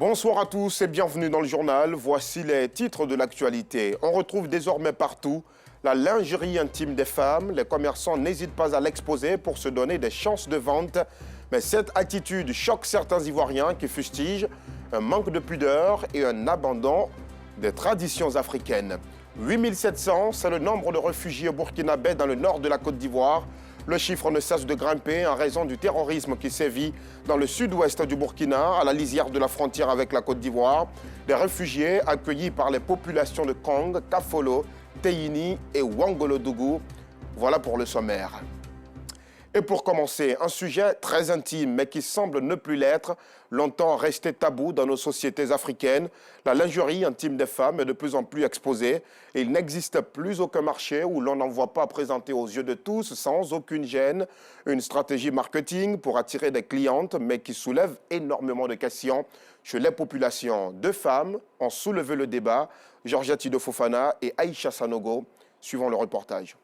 Bonsoir à tous et bienvenue dans le journal. Voici les titres de l'actualité. On retrouve désormais partout la lingerie intime des femmes. Les commerçants n'hésitent pas à l'exposer pour se donner des chances de vente. Mais cette attitude choque certains Ivoiriens qui fustigent un manque de pudeur et un abandon des traditions africaines. 8700, c'est le nombre de réfugiés burkinabés dans le nord de la Côte d'Ivoire. Le chiffre ne cesse de grimper en raison du terrorisme qui sévit dans le sud-ouest du Burkina, à la lisière de la frontière avec la Côte d'Ivoire. Des réfugiés accueillis par les populations de Kong, Kafolo, Teyini et Ouangolodougou. Voilà pour le sommaire. Et pour commencer, un sujet très intime, mais qui semble ne plus l'être, longtemps resté tabou dans nos sociétés africaines. La lingerie intime des femmes est de plus en plus exposée et il n'existe plus aucun marché où l'on n'en voit pas présenter aux yeux de tous, sans aucune gêne, une stratégie marketing pour attirer des clientes, mais qui soulève énormément de questions chez les populations. Deux femmes ont soulevé le débat, Georgette Tido Fofana et Aïcha Sanogo, suivant le reportage.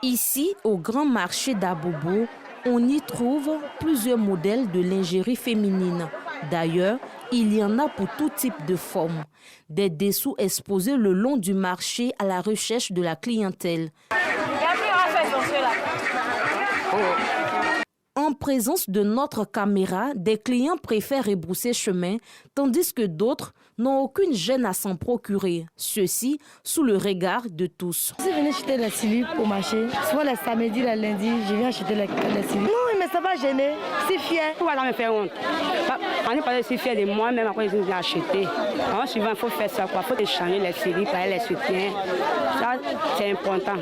Ici, au grand marché d'Abobo, on y trouve plusieurs modèles de lingerie féminine. D'ailleurs, il y en a pour tout type de forme. Des dessous exposés le long du marché à la recherche de la clientèle. En présence de notre caméra, des clients préfèrent rebrousser chemin, tandis que d'autres n'ont aucune gêne à s'en procurer. Ceci sous le regard de tous. Si je venais acheter la slip au marché, soit le samedi, le lundi, je viens acheter la slip. Non, mais ça va gêner. C'est fier. Tout va me faire honte. On n'est pas si fier de moi-même après je l'ai acheté. Alors, souvent, il faut faire ça. Il faut échanger les slips, les soutiens. Ça, c'est important.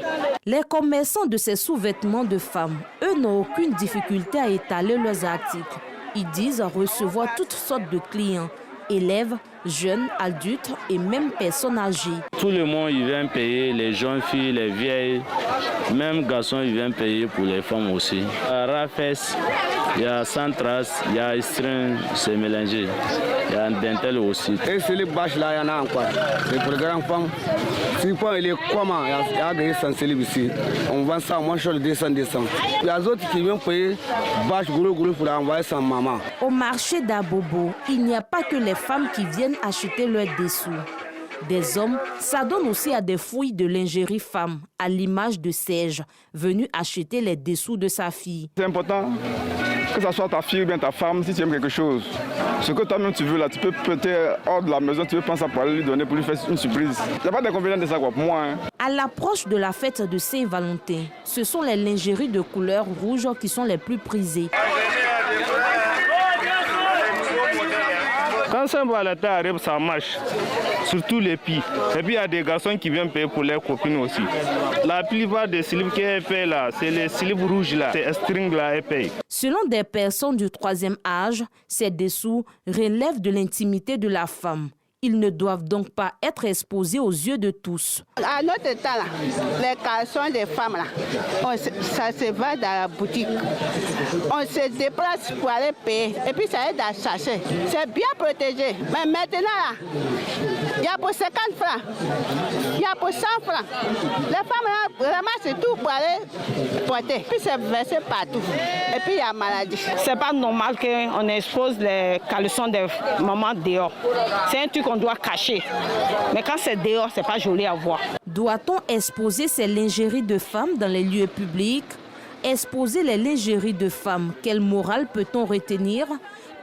Les commerçants de ces sous-vêtements de femmes, eux, n'ont aucune difficulté à étaler leurs articles. Ils disent recevoir toutes sortes de clients, élèves, jeunes, adultes et même personnes âgées. Tout le monde il vient payer, les jeunes filles, les vieilles, même garçons ils viennent payer pour les femmes aussi. À Rafes, il y a Santras, il y a Estrin, c'est mélangé. Il y a Dentel aussi. Et c'est les bâches là, il y en a encore. Et pour les grandes femmes, si il est comment, il y a des sensibles ici. On vend ça, moi je suis 200. Il y a d'autres qui viennent payer bâche gros pour envoyer sa maman. Au marché d'Abobo, il n'y a pas que les femmes qui viennent acheter leurs dessous. Des hommes s'adonnent aussi à des fouilles de lingerie femmes, à l'image de Serge, venu acheter les dessous de sa fille. C'est important que ce soit ta fille ou bien ta femme, si tu aimes quelque chose. Ce que toi-même tu veux là, tu peux peut-être hors de la maison, tu peux prendre ça pour aller lui donner, pour lui faire une surprise. Il n'y a pas d'inconvénient de ça quoi, pour moi. À l'approche de la fête de Saint-Valentin, ce sont les lingeries de couleur rouge qui sont les plus prisées. Quand Saint-Valentin arrive, ça marche, surtout les filles. Et puis il y a des garçons qui viennent payer pour leurs copines aussi. La plupart des slips qu'elles payent là, c'est les slips rouges là, c'est string là qu'elles payent. Selon des personnes du troisième âge, ces dessous relèvent de l'intimité de la femme. Ils ne doivent donc pas être exposés aux yeux de tous. À notre temps, là, les caleçons des femmes, là, ça se va dans la boutique. On se déplace pour aller payer. Et puis ça aide à chercher. C'est bien protégé. Mais maintenant, là, il y a pour 50 francs. Il y a pour 100 francs. Les femmes là, ramassent tout pour aller porter. Puis c'est versé partout. Et puis il y a maladie. C'est pas normal qu'on expose les caleçons des mamans dehors. C'est un truc qu'on doit cacher. Mais quand c'est dehors, c'est pas joli à voir. Doit-on exposer ces lingeries de femmes dans les lieux publics? Exposer les lingeries de femmes, quelle morale peut-on retenir?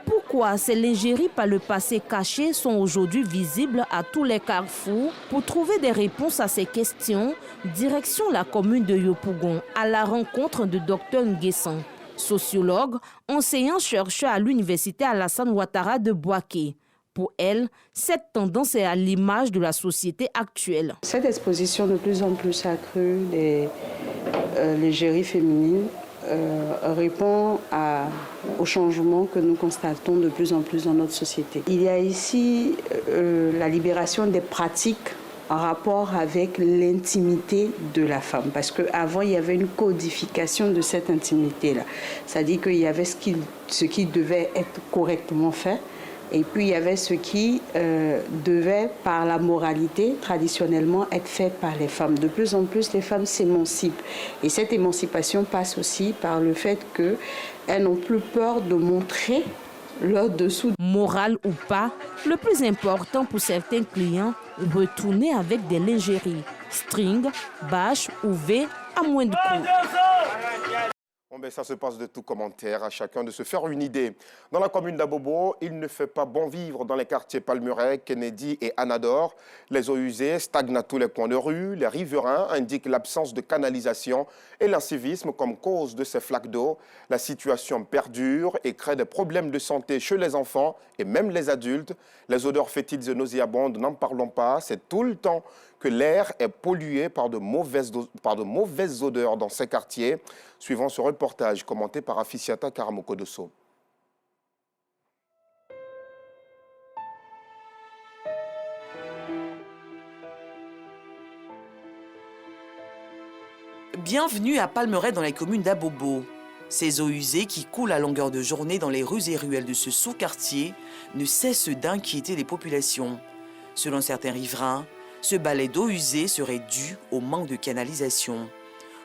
Pourquoi ces lingeries par le passé caché sont aujourd'hui visibles à tous les carrefours? Pour trouver des réponses à ces questions, direction la commune de Yopougon, à la rencontre de Dr Nguessan, sociologue, enseignant-chercheur à l'université Alassane Ouattara de Bouaké. Pour elle, cette tendance est à l'image de la société actuelle. Cette exposition de plus en plus accrue des lingeries féminines répond au changement que nous constatons de plus en plus dans notre société. Il y a ici la libération des pratiques en rapport avec l'intimité de la femme. Parce qu'avant, il y avait une codification de cette intimité-là. C'est-à-dire qu'il y avait ce qui devait être correctement fait, Et puis il y avait ce qui devait, par la moralité, traditionnellement être fait par les femmes. De plus en plus, les femmes s'émancipent. Et cette émancipation passe aussi par le fait qu'elles n'ont plus peur de montrer leur dessous. Morale ou pas, le plus important pour certains clients, retourner avec des lingeries, string, bâche ou V à moins de coût. Bon ben, ça se passe de tout commentaire, à chacun de se faire une idée. Dans la commune d'Abobo, il ne fait pas bon vivre dans les quartiers Palmeraie, Kennedy et Anador. Les eaux usées stagnent à tous les coins de rue. Les riverains indiquent l'absence de canalisation et l'incivisme comme cause de ces flaques d'eau. La situation perdure et crée des problèmes de santé chez les enfants et même les adultes. Les odeurs fétides et nauséabondes, n'en parlons pas. C'est tout le temps que l'air est pollué par de mauvaises odeurs dans ces quartiers. Suivant ce reportage commenté par Aficiata Karamokodoso. Bienvenue à Palmeraie dans la commune d'Abobo. Ces eaux usées qui coulent à longueur de journée dans les rues et ruelles de ce sous-quartier ne cessent d'inquiéter les populations. Selon certains riverains, ce balai d'eau usée serait dû au manque de canalisation.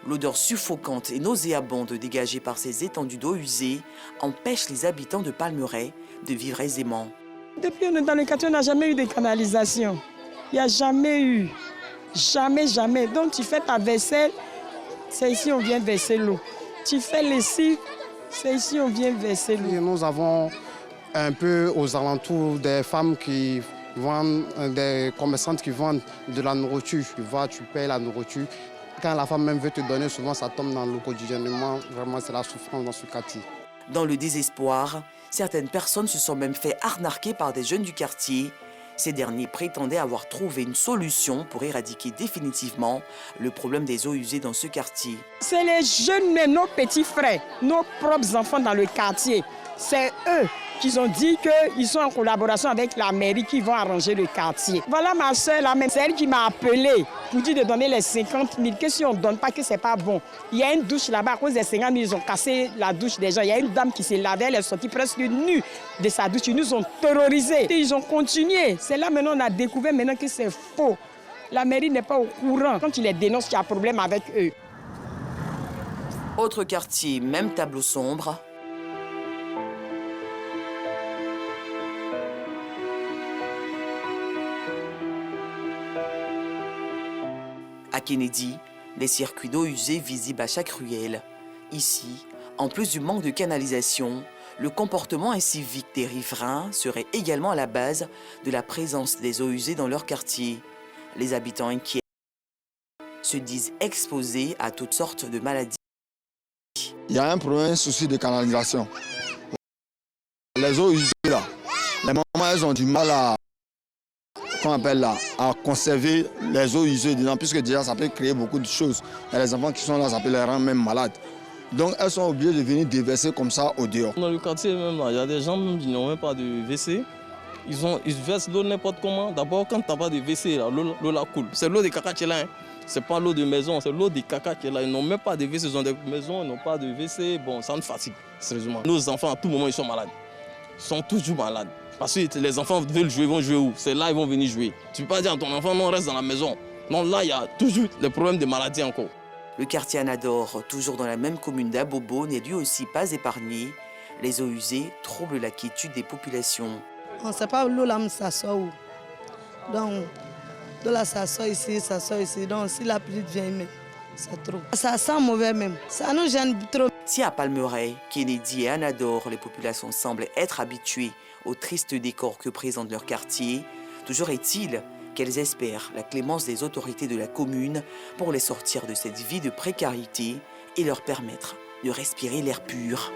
L'odeur suffocante et nauséabonde dégagée par ces étendues d'eau usée empêche les habitants de Palmeraie de vivre aisément. Depuis on est dans le quartier, on n'a jamais eu de canalisation. Il n'y a jamais eu. Jamais, jamais. Donc tu fais ta vaisselle, c'est ici on vient verser l'eau. Tu fais lessive, c'est ici on vient verser l'eau. Nous avons un peu aux alentours des femmes qui vendent, des commerçantes qui vendent de la nourriture. Tu vas, tu payes la nourriture. Quand la femme même veut te donner, souvent ça tombe dans le quotidiennement. Vraiment, c'est la souffrance dans ce quartier. Dans le désespoir, certaines personnes se sont même fait arnaquer par des jeunes du quartier. Ces derniers prétendaient avoir trouvé une solution pour éradiquer définitivement le problème des eaux usées dans ce quartier. C'est les jeunes, mais nos petits frères, nos propres enfants dans le quartier. C'est eux qui ont dit qu'ils sont en collaboration avec la mairie qui vont arranger le quartier. Voilà ma soeur, c'est elle qui m'a appelé pour dire de donner les 50 000. Que si on ne donne pas, que ce n'est pas bon. Il y a une douche là-bas, à cause des 50 000, ils ont cassé la douche des gens. Il y a une dame qui s'est lavée, elle est sortie presque nue de sa douche. Ils nous ont terrorisés. Ils ont continué. C'est là maintenant on a découvert maintenant que c'est faux. La mairie n'est pas au courant. Quand ils les dénoncent, il y a un problème avec eux. Autre quartier, même tableau sombre. À Kennedy, les circuits d'eau usée visibles à chaque ruelle. Ici, en plus du manque de canalisation, le comportement incivique des riverains serait également à la base de la présence des eaux usées dans leur quartier. Les habitants inquiets se disent exposés à toutes sortes de maladies. Il y a un problème, un souci de canalisation. Les eaux usées là, les mamans elles ont du mal à conserver les eaux usées dedans, puisque déjà ça peut créer beaucoup de choses. Et les enfants qui sont là, ça peut les rendre même malades. Donc elles sont obligées de venir déverser comme ça au dehors. Dans le quartier même, il y a des gens qui n'ont même pas de WC. Ils versent l'eau n'importe comment. D'abord, quand tu n'as pas de WC, l'eau là coule. C'est l'eau de caca qui est là. Hein. Ce n'est pas l'eau de maison, c'est l'eau de caca qui est là. Ils n'ont même pas de WC, ils ont des maisons, ils n'ont pas de WC. Bon, ça nous fatigue, sérieusement. Nos enfants, à tout moment, ils sont malades. Ils sont toujours malades. Parce que les enfants veulent jouer, ils vont jouer où? C'est là qu'ils vont venir jouer. Tu ne peux pas dire à ton enfant, non, reste dans la maison. Non, là, il y a toujours les problèmes de maladie encore. Le quartier Anador, toujours dans la même commune d'Abobo, n'est lui aussi pas épargné. Les eaux usées troublent la quiétude des populations. On ne sait pas l'eau là, ça sort où. Donc, de là, ça sort ici, ça sort ici. Donc, si la pluie vient, c'est trop. Ça sent mauvais même. Ça nous gêne trop. Si à Palmeraie, Kennedy et Anador, les populations semblent être habituées au triste décor que présente leur quartier, toujours est-il qu'elles espèrent la clémence des autorités de la commune pour les sortir de cette vie de précarité et leur permettre de respirer l'air pur.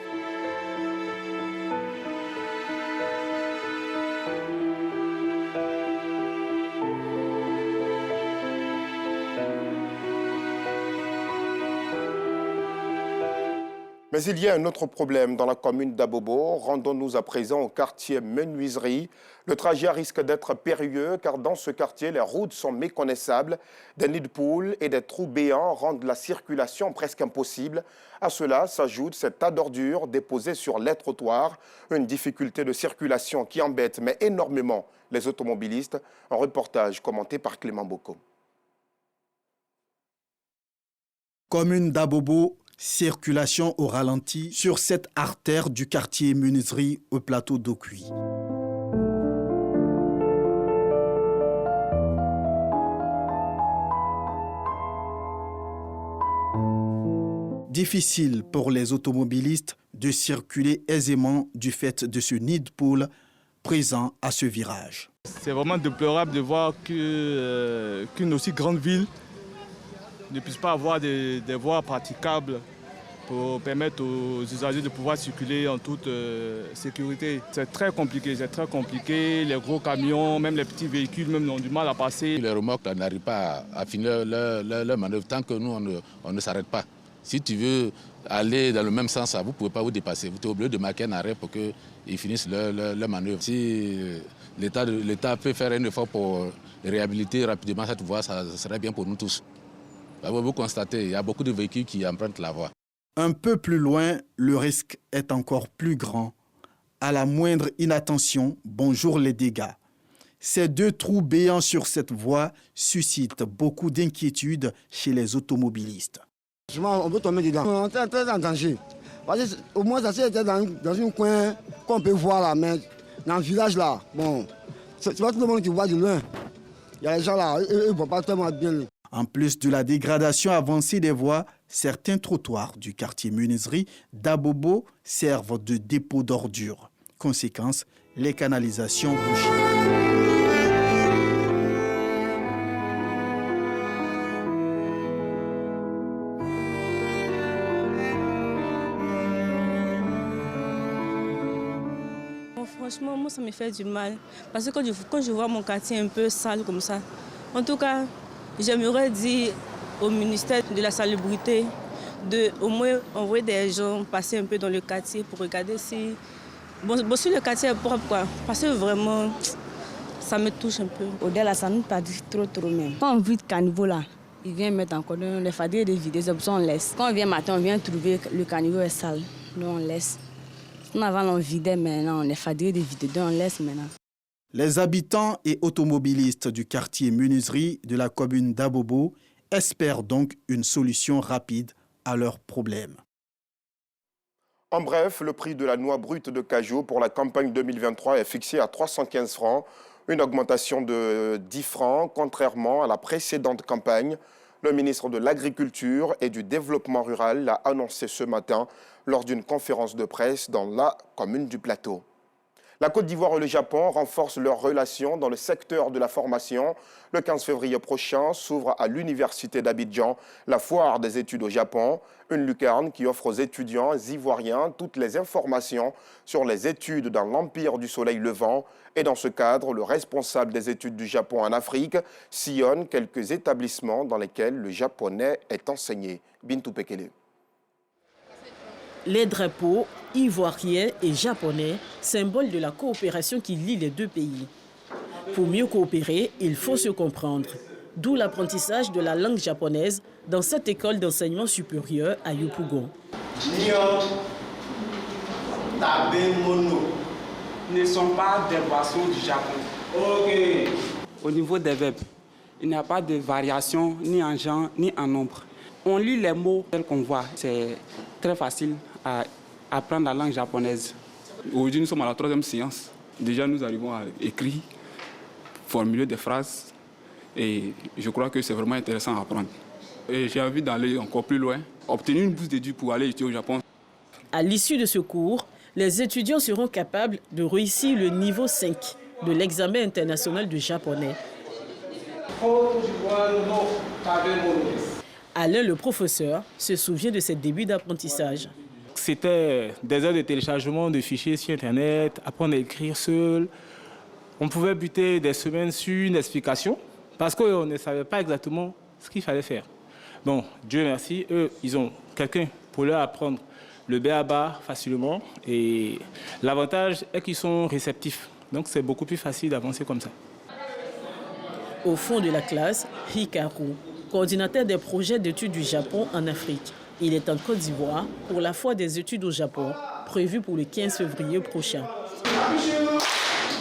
Mais il y a un autre problème dans la commune d'Abobo. Rendons-nous à présent au quartier Menuiserie. Le trajet risque d'être périlleux car dans ce quartier, les routes sont méconnaissables. Des nids de poules et des trous béants rendent la circulation presque impossible. À cela s'ajoute cet tas d'ordures déposées sur les trottoirs. Une difficulté de circulation qui embête mais énormément les automobilistes. Un reportage commenté par Clément Boko. Commune d'Abobo, circulation au ralenti sur cette artère du quartier Menuiserie au plateau d'Okuy. Difficile pour les automobilistes de circuler aisément du fait de ce nid de poule présent à ce virage. C'est vraiment déplorable de voir qu'une aussi grande ville ne puisse pas avoir des voies praticables pour permettre aux usagers de pouvoir circuler en toute sécurité. C'est très compliqué. Les gros camions, même les petits véhicules, même ont du mal à passer. Les remorques n'arrivent pas à finir leur manœuvre tant que nous, on ne s'arrête pas. Si tu veux aller dans le même sens, vous ne pouvez pas vous dépasser. Vous êtes obligé de marquer un arrêt pour qu'ils finissent leur manœuvre. Si l'État peut faire un effort pour réhabiliter rapidement cette voie, ça serait bien pour nous tous. Vous constatez, il y a beaucoup de véhicules qui empruntent la voie. Un peu plus loin, le risque est encore plus grand. À la moindre inattention, bonjour les dégâts. Ces deux trous béants sur cette voie suscitent beaucoup d'inquiétudes chez les automobilistes. On peut tomber dedans. On est très en danger. Parce que, au moins, ça c'était dans un coin qu'on peut voir là, mais dans le village là, bon, c'est pas tout le monde qui voit de loin. Il y a les gens là, eux ne voient pas tellement bien. En plus de la dégradation avancée des voies, certains trottoirs du quartier Menuiserie d'Abobo servent de dépôt d'ordures. Conséquence, les canalisations bouchées. Franchement, moi, ça me fait du mal. Parce que quand je vois mon quartier un peu sale comme ça, en tout cas, j'aimerais dire au ministère de la Salubrité de au moins envoyer des gens passer un peu dans le quartier pour regarder si, si le quartier est propre, quoi. Parce que vraiment, ça me touche un peu. Au-delà, ça nous pas dit trop même. Quand on vide le caniveau là, il vient mettre encore les fadets de vider, les options on laisse. Quand on vient matin, on vient trouver que le caniveau est sale, donc on laisse. Avant on vidait, maintenant on est fadés de vider, donc on laisse maintenant. Les habitants et automobilistes du quartier Menuiserie de la commune d'Abobo espèrent donc une solution rapide à leurs problèmes. En bref, le prix de la noix brute de cajou pour la campagne 2023 est fixé à 315 francs, une augmentation de 10 francs contrairement à la précédente campagne. Le ministre de l'Agriculture et du Développement rural l'a annoncé ce matin lors d'une conférence de presse dans la commune du Plateau. La Côte d'Ivoire et le Japon renforcent leurs relations dans le secteur de la formation. Le 15 février prochain s'ouvre à l'Université d'Abidjan la foire des études au Japon, une lucarne qui offre aux étudiants ivoiriens toutes les informations sur les études dans l'Empire du Soleil levant. Et dans ce cadre, le responsable des études du Japon en Afrique sillonne quelques établissements dans lesquels le japonais est enseigné. Bintou Pekele. Les drapeaux ivoiriens et japonais, symboles de la coopération qui lie les deux pays. Pour mieux coopérer, il faut se comprendre. D'où l'apprentissage de la langue japonaise dans cette école d'enseignement supérieur à Yopougon. Ne sont pas des boissons du Japon. Okay. Au niveau des verbes, il n'y a pas de variation ni en genre ni en nombre. On lit les mots tels qu'on voit. C'est très facile à apprendre la langue japonaise. Aujourd'hui, nous sommes à la 3e séance. Déjà, nous arrivons à écrire, formuler des phrases. Et je crois que c'est vraiment intéressant à apprendre. Et j'ai envie d'aller encore plus loin, obtenir une bourse d'études pour aller étudier au Japon. À l'issue de ce cours, les étudiants seront capables de réussir le niveau 5 de l'examen international de japonais. Alain, le professeur, se souvient de ses débuts d'apprentissage. C'était des heures de téléchargement de fichiers sur Internet, apprendre à écrire seul. On pouvait buter des semaines sur une explication parce qu'on ne savait pas exactement ce qu'il fallait faire. Bon, Dieu merci, eux, ils ont quelqu'un pour leur apprendre le b.a.-ba facilement. Et l'avantage est qu'ils sont réceptifs. Donc c'est beaucoup plus facile d'avancer comme ça. Au fond de la classe, Hikaru, coordinateur des projets d'études du Japon en Afrique. Il est en Côte d'Ivoire pour la foire des études au Japon, prévue pour le 15 février prochain.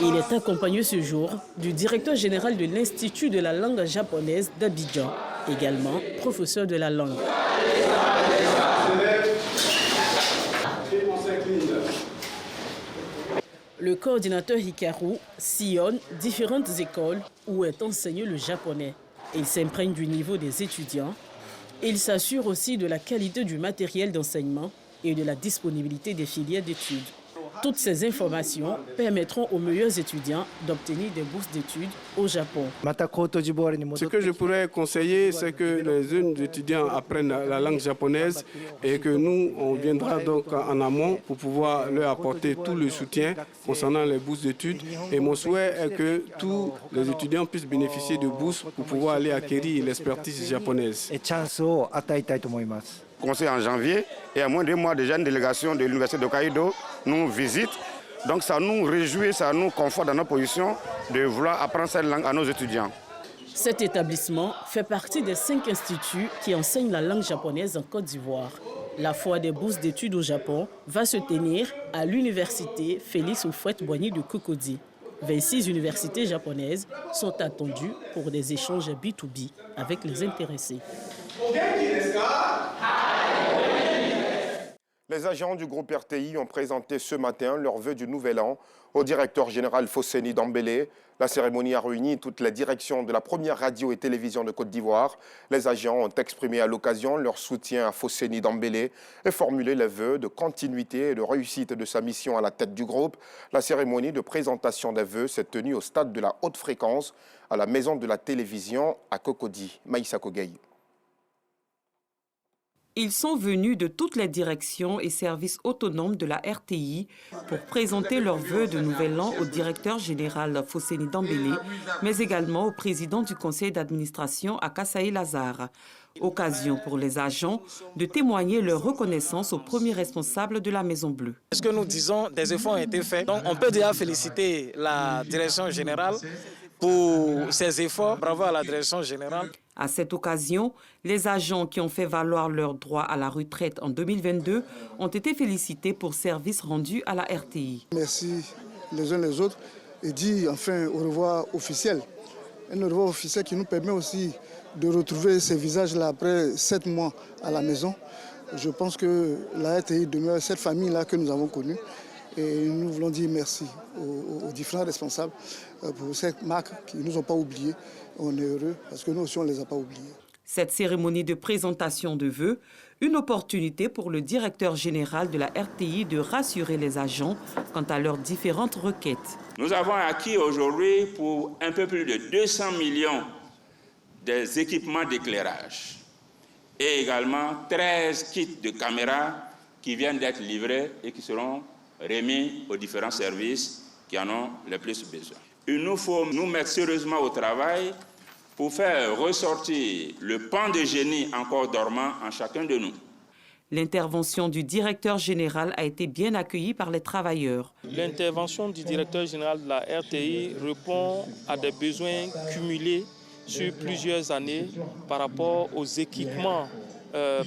Il est accompagné ce jour du directeur général de l'Institut de la langue japonaise d'Abidjan, également professeur de la langue. Le coordinateur Hikaru sillonne différentes écoles où est enseigné le japonais. Il s'imprègne du niveau des étudiants. Il s'assure aussi de la qualité du matériel d'enseignement et de la disponibilité des filières d'études. Toutes ces informations permettront aux meilleurs étudiants d'obtenir des bourses d'études au Japon. Ce que je pourrais conseiller, c'est que les jeunes étudiants apprennent la langue japonaise et que nous, on viendra donc en amont pour pouvoir leur apporter tout le soutien concernant les bourses d'études. Et mon souhait est que tous les étudiants puissent bénéficier de bourses pour pouvoir aller acquérir l'expertise japonaise. Conseil en janvier et à moins de 2 mois déjà une délégation de l'université de Hokkaido nous visite. Donc ça nous réjouit, ça nous conforte dans notre position de vouloir apprendre cette langue à nos étudiants. Cet établissement fait partie des 5 instituts qui enseignent la langue japonaise en Côte d'Ivoire. La foire des bourses d'études au Japon va se tenir à l'université Félix Houphouët-Boigny de Cocody. 26 universités japonaises sont attendues pour des échanges B2B avec les intéressés. Les agents du groupe RTI ont présenté ce matin leurs vœux du Nouvel An au directeur général Fosseni Dambélé. La cérémonie a réuni toutes les directions de la première radio et télévision de Côte d'Ivoire. Les agents ont exprimé à l'occasion leur soutien à Fosseni Dambélé et formulé les vœux de continuité et de réussite de sa mission à la tête du groupe. La cérémonie de présentation des vœux s'est tenue au stade de la haute fréquence à la maison de la télévision à Cocody. Maïssa Kogueï. Ils sont venus de toutes les directions et services autonomes de la RTI pour présenter leurs vœux de Nouvel An au directeur général Fosseni Dambélé, mais également au président du conseil d'administration à Kassaye Lazare. Occasion pour les agents de témoigner leur reconnaissance au premier responsable de la Maison Bleue. Ce que nous disons, des efforts ont été faits. Donc on peut déjà féliciter la direction générale pour ces efforts. Bravo à la direction générale. À cette occasion, les agents qui ont fait valoir leur droit à la retraite en 2022 ont été félicités pour services rendus à la RTI. Merci les uns les autres et dit enfin au revoir officiel. Un au revoir officiel qui nous permet aussi de retrouver ces visages-là après 7 mois à la maison. Je pense que la RTI demeure cette famille-là que nous avons connue. Et nous voulons dire merci aux différents responsables pour cette marque qui ne nous ont pas oubliés. On est heureux parce que nous aussi, on ne les a pas oubliés. Cette cérémonie de présentation de vœux, une opportunité pour le directeur général de la RTI de rassurer les agents quant à leurs différentes requêtes. Nous avons acquis aujourd'hui pour un peu plus de 200 millions des équipements d'éclairage et également 13 kits de caméras qui viennent d'être livrés et qui seront remis aux différents services qui en ont le plus besoin. Il nous faut nous mettre sérieusement au travail pour faire ressortir le pan de génie encore dormant en chacun de nous. L'intervention du directeur général a été bien accueillie par les travailleurs. L'intervention du directeur général de la RTI répond à des besoins cumulés sur plusieurs années par rapport aux équipements,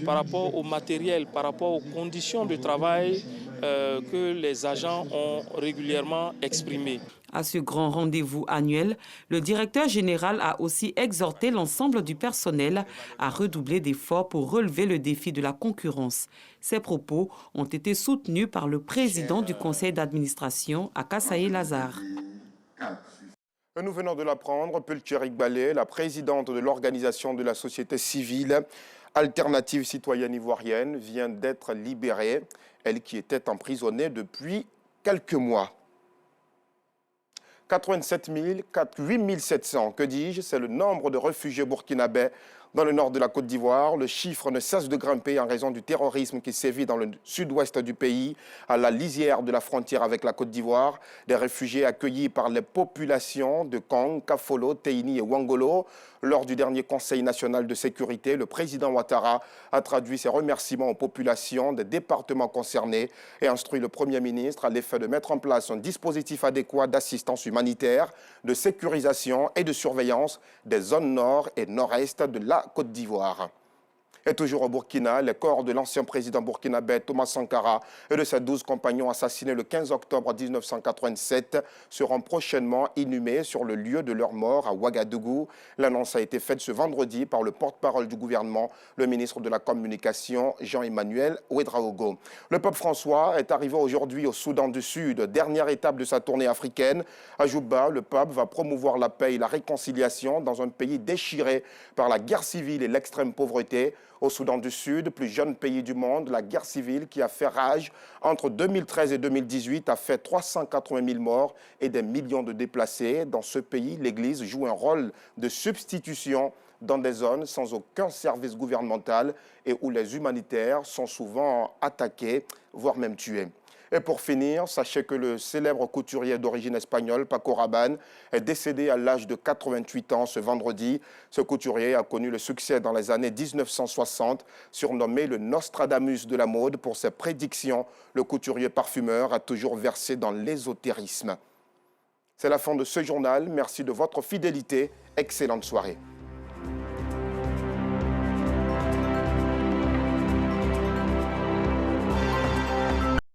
par rapport au matériel, par rapport aux conditions de travail que les agents ont régulièrement exprimées. À ce grand rendez-vous annuel, le directeur général a aussi exhorté l'ensemble du personnel à redoubler d'efforts pour relever le défi de la concurrence. Ces propos ont été soutenus par le président du conseil d'administration à Kassaye Lazare. Nous venons de l'apprendre, Pulcherik Balé, la présidente de l'organisation de la société civile Alternative citoyenne ivoirienne, vient d'être libérée, elle qui était emprisonnée depuis quelques mois. 87 000, 8 700, que dis-je, c'est le nombre de réfugiés burkinabés Dans le nord de la Côte d'Ivoire, le chiffre ne cesse de grimper en raison du terrorisme qui sévit dans le sud-ouest du pays, à la lisière de la frontière avec la Côte d'Ivoire. Des réfugiés accueillis par les populations de Kong, Kafolo, Teini et Wangolo. Lors du dernier Conseil national de sécurité, le président Ouattara a traduit ses remerciements aux populations des départements concernés et instruit le Premier ministre à l'effet de mettre en place un dispositif adéquat d'assistance humanitaire, de sécurisation et de surveillance des zones nord et nord-est de la Côte d'Ivoire. Et toujours au Burkina, les corps de l'ancien président burkinabé Thomas Sankara et de ses 12 compagnons assassinés le 15 octobre 1987 seront prochainement inhumés sur le lieu de leur mort à Ouagadougou. L'annonce a été faite ce vendredi par le porte-parole du gouvernement, le ministre de la Communication, Jean-Emmanuel Ouedraogo. Le pape François est arrivé aujourd'hui au Soudan du Sud, dernière étape de sa tournée africaine. À Juba, le pape va promouvoir la paix et la réconciliation dans un pays déchiré par la guerre civile et l'extrême pauvreté. Au Soudan du Sud, plus jeune pays du monde, la guerre civile qui a fait rage entre 2013 et 2018 a fait 380 000 morts et des millions de déplacés. Dans ce pays, l'Église joue un rôle de substitution dans des zones sans aucun service gouvernemental et où les humanitaires sont souvent attaqués, voire même tués. Et pour finir, sachez que le célèbre couturier d'origine espagnole, Paco Rabanne, est décédé à l'âge de 88 ans ce vendredi. Ce couturier a connu le succès dans les années 1960, surnommé le Nostradamus de la mode pour ses prédictions. Le couturier parfumeur a toujours versé dans l'ésotérisme. C'est la fin de ce journal. Merci de votre fidélité. Excellente soirée.